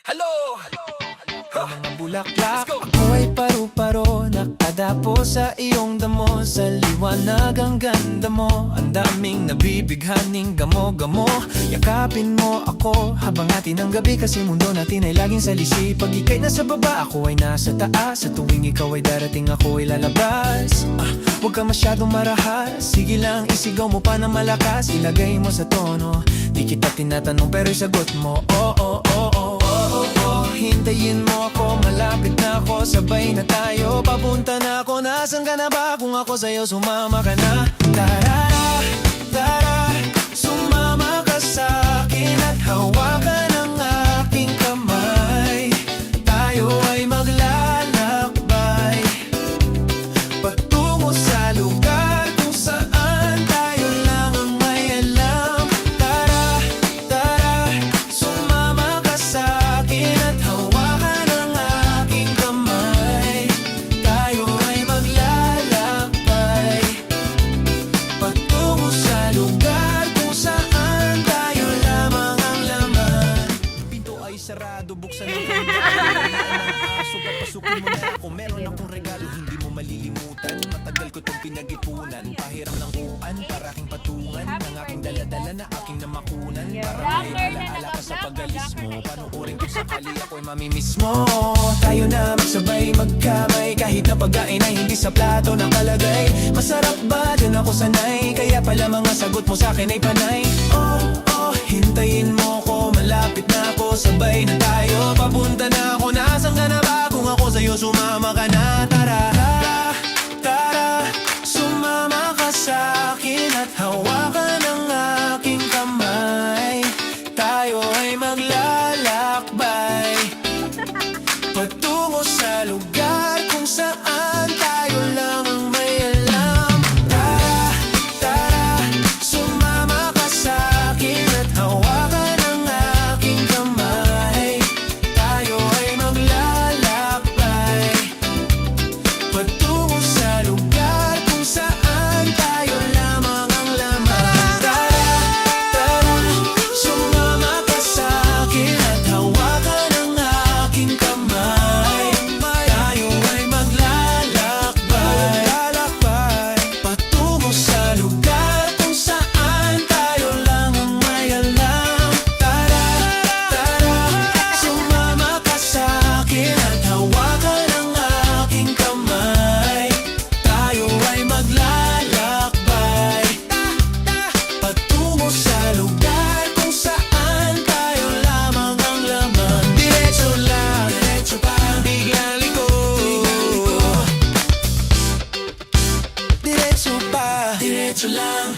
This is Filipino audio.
Hello! Mga bulaklak, ako ay paru-paro, nakadapo sa iyong damo. Sa liwanag ang ganda mo, ang daming nabibighaning gamo-gamo. Yakapin mo ako habang atin ang gabi, kasi mundo natin ay laging salisi. Pag ika'y nasa baba, ako ay nasa taas. Sa tuwing ikaw ay darating, ako ay lalabas. Huwag ka masyadong marahas, sige lang isigaw mo pa na malakas. Ilagay mo sa tono, di kita tinatanong pero isagot mo. Hintayin mo ako, malapit na ako, sabay na tayo. Papunta na ako, nasan ka na ba? Kung ako sa'yo, sumama ka na. Tarara, tara, sumama ka sa'kin at hawakan ang aking kamay. Tayo ay maglalakbay patungo sa lugar kung saan tayo lang ang may alam. Tara, tara, sumama ka sa'kin at hawakan ang aking kamay. Tayo ay maglalakbay patungo sa lugar kung saan tayo lamang ang laman. Pinto ay sarado, buksan ang aso, papasukin mo na ako. Meron akong regalo, hindi mo malilimutan. Matagal ko itong pinag-ipunan, pahiram ng uan para aking patungan ng aking daladala na aking namakunan. Para may alaala ka sa pag-alis mo, panuorin ko sakali ako'y mamimiss mo. Tayo na magsabay magkamay, kahit na pagkain ay hindi sa plato nakalagay. Masarap ba? Diyan ako sanay, kaya pala mga sagot mo sa'kin ay panay. Hintayin mo ko, malapit na ako, sabay na tayo. Papunta na ako, nasan ka na ba? Kung ako sa'yo, sumama ka na. Tara, tara, sumama ka sa'kin at hawakan ang aking kamay. Tayo ay maglalakbay patungo sa lugar kung saan tayo lang ang may alam. Tara, tara, sumama ka sa'kin at hawakan ang aking kamay. Tayo ay maglalakbay patungo sa lugar kung saan tayo lamang ang laman. Tara, tara, sumama ka sa'kin at hawakan ang aking kamay. Tayo ay maglalakbay patungo sa lugar kung saan tayo lang ang may alam. Tara, tara, sumama ka sa'kin at hawakan ang aking kamay. Tayo ay maglalakbay patungo sa lugar kung saan tayo lamang ang laman. Diretso lang, diretso pa, biglang liko. Diretso pa, diretso lang.